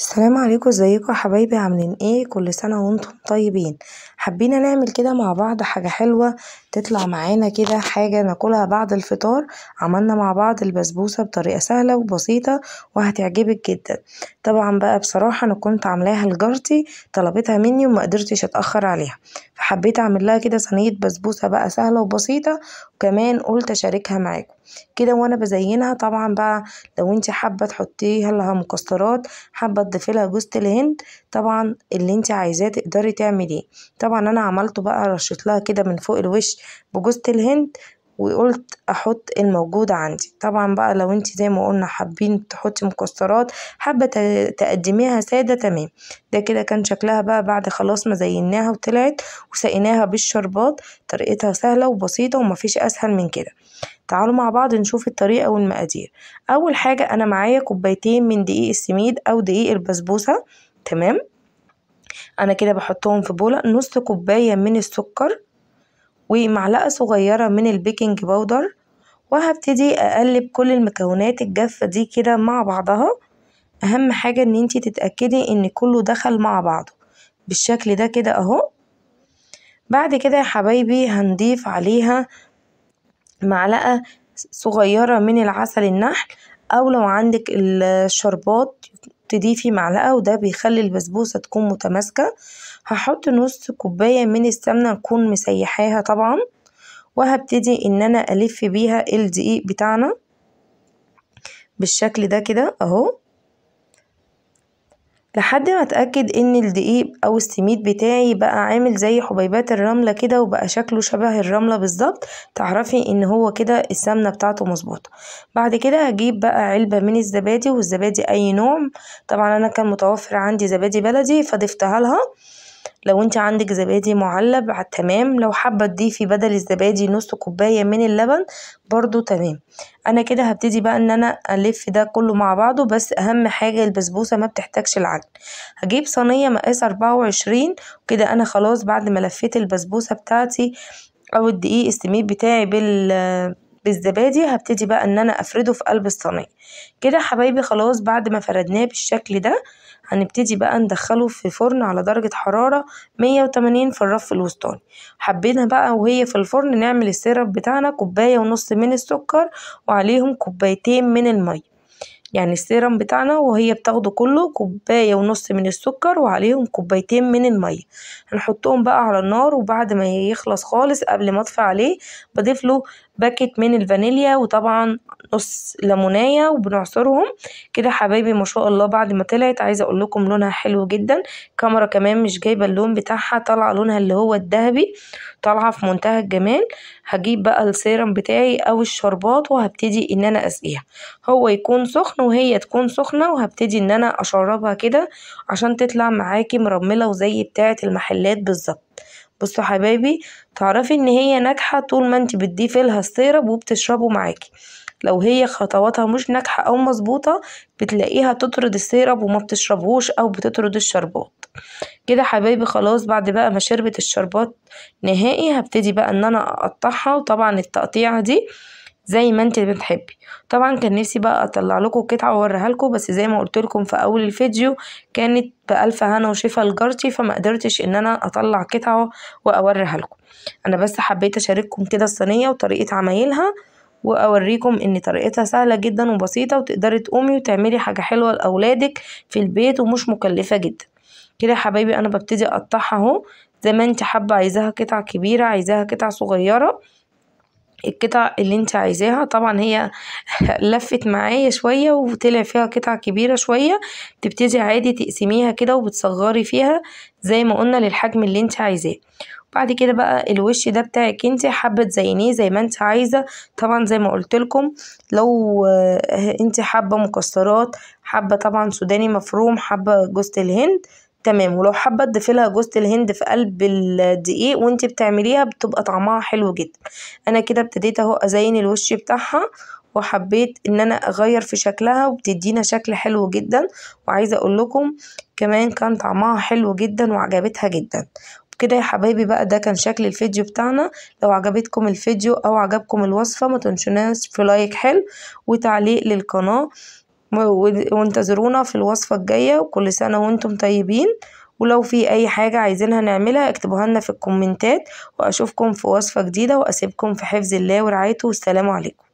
السلام عليكم، ازيكم يا حبايبي؟ عاملين ايه؟ كل سنة وانتم طيبين. حبينا نعمل كده مع بعض حاجة حلوة تطلع معانا كده، حاجة ناكلها بعد الفطار. عملنا مع بعض البسبوسة بطريقة سهلة وبسيطة وهتعجبك جدا. طبعا بقى بصراحة انا كنت عاملاها لجارتي، طلبتها مني وما قدرتش اتأخر عليها، فحبيت اعمل لها كده صينية بسبوسة بقى سهلة وبسيطة، وكمان قلت اشاركها معاكم كده وانا بزينها. طبعا بقى لو انت حابة تحطيها لها مكسرات، حابه تضيفي لها جوز الهند، طبعا اللي انت عايزاه تقدري تعمليه. طبعا انا عملته بقى، رشيت لها كده من فوق الوش بجوز الهند، وقلت احط الموجود عندي. طبعا بقى لو انت زي ما قلنا حابين تحطي مكسرات، حابه تقدميها ساده، تمام. ده كده كان شكلها بقى بعد خلاص ما زيناها وطلعت وسقيناها بالشربات. طريقتها سهله وبسيطه ومفيش اسهل من كده. تعالوا مع بعض نشوف الطريقة والمقادير. أول حاجة أنا معايا كوبايتين من دقيق السميد أو دقيق البسبوسة، تمام. أنا كده بحطهم في بولة، نص كوباية من السكر، ومعلقة صغيرة من البيكنج باودر، وهبتدي أقلب كل المكونات الجافة دي كده مع بعضها. أهم حاجة إن انتي تتأكدي إن كله دخل مع بعضه بالشكل ده كده أهو. بعد كده يا حبايبي هنضيف عليها معلقة صغيرة من العسل النحل، او لو عندك الشربات تضيفي معلقة، وده بيخلي البسبوسة تكون متماسكة. هحط نص كوباية من السمنة نكون مسيحاها طبعا، وهبتدي ان انا الف بيها الدقيق بتاعنا بالشكل ده كده اهو، لحد ما اتأكد ان الدقيق او السميد بتاعي بقى عامل زي حبيبات الرملة كده، وبقى شكله شبه الرملة بالظبط، تعرفي ان هو كده السمنة بتاعته مظبوطة. بعد كده هجيب بقى علبة من الزبادي، والزبادي اي نوع. طبعا انا كان متوفر عندي زبادي بلدي فضفتها لها. لو انت عندك زبادي معلب تمام، لو حابة تضيفي بدل الزبادي نص كوباية من اللبن برضو تمام. انا كده هبتدي بقى ان انا الف ده كله مع بعضه، بس اهم حاجة البسبوسة ما بتحتاجش العجن. هجيب صينية مقاس 24 وكده. انا خلاص بعد ما لفيت البسبوسة بتاعتي او الدقيق السميد بتاعي بالزبادي، هبتدي بقى ان انا افرده في قلب الصينية كده حبايبي. خلاص بعد ما فردناه بالشكل ده، هنبتدي بقى ندخله في فرن على درجة حرارة 180 في الرف الوسطاني. حبينا بقى وهي في الفرن نعمل السيرب بتاعنا، كوباية ونص من السكر وعليهم كوبايتين من المية. يعني السيرم بتاعنا وهي بتاخده كله كوباية ونص من السكر وعليهم كوبايتين من المية. هنحطهم بقى على النار، وبعد ما يخلص خالص قبل ما اطفي عليه بضيف له باكت من الفانيليا، وطبعا نص ليمونية، وبنعصرهم كده حبايبي. ما شاء الله بعد ما طلعت، عايزة اقول لكم لونها حلو جدا. كاميرا كمان مش جايبة اللون بتاعها، طالعة لونها اللي هو الذهبي، طالعة في منتهى الجمال. هجيب بقى السيرم بتاعي او الشربات وهبتدي ان انا اسقيها. هو يكون سخن وهي تكون سخنة، وهبتدي ان انا اشربها كده عشان تطلع معاكي مرملة وزي بتاعة المحلات بالظبط. بصوا حبايبي، تعرفي ان هي ناجحة طول ما انت بتضيفي لها السيرب وبتشربه معاكي. لو هي خطواتها مش ناجحة او مظبوطة، بتلاقيها تطرد السيرب وما بتشربهوش او بتطرد الشربات كده حبايبي. خلاص بعد بقى ما شربت الشربات نهائي، هبتدي بقى ان انا اقطعها، وطبعا التقطيعة دي زي ما انت بتحبي. طبعا كان نفسي بقى اطلع لكم قطعه واوريها لكم، بس زي ما قلت لكم في اول الفيديو كانت بألف هنا وشفا لجارتي، فما قدرتش ان انا اطلع قطعه واوريها لكم. انا بس حبيت اشارككم كده الصينيه وطريقه عمايلها، واوريكم ان طريقتها سهله جدا وبسيطه، وتقدري تقومي وتعملي حاجه حلوه لاولادك في البيت ومش مكلفه جدا. كده يا حبايبي انا ببتدي اقطعها اهو زي ما انت حابه، عايزاها قطع كبيره عايزاها قطع صغيره، القطع اللي انت عايزاها. طبعا هي لفت معايا شوية وطلع فيها قطع كبيرة شوية، تبتدي عادي تقسميها كده وبتصغري فيها زي ما قلنا للحجم اللي انت عايزاه. بعد كده بقى الوش ده بتاعك انت، حابة تزينيه زي ما انت عايزة. طبعا زي ما قلت لكم، لو انت حابة مكسرات، حابة طبعا سوداني مفروم، حابة جوز الهند، تمام. ولو حابة تضيفي لها جوز الهند في قلب الدقيق وانت بتعمليها، بتبقى طعمها حلو جدا. انا كده ابتديت اهو ازين الوش بتاعها، وحبيت ان انا اغير في شكلها وبتدينا شكل حلو جدا. وعايزة اقول لكم كمان كان طعمها حلو جدا وعجبتها جدا. كده يا حبايبي بقى ده كان شكل الفيديو بتاعنا. لو عجبتكم الفيديو او عجبكم الوصفة، ما تنسوناش في لايك حلو وتعليق للقناة. وانتظرونا في الوصفة الجاية، وكل سنة وانتم طيبين. ولو في اي حاجة عايزينها نعملها اكتبوها لنا في الكومنتات، واشوفكم في وصفة جديدة، واسيبكم في حفظ الله ورعايته، والسلام عليكم.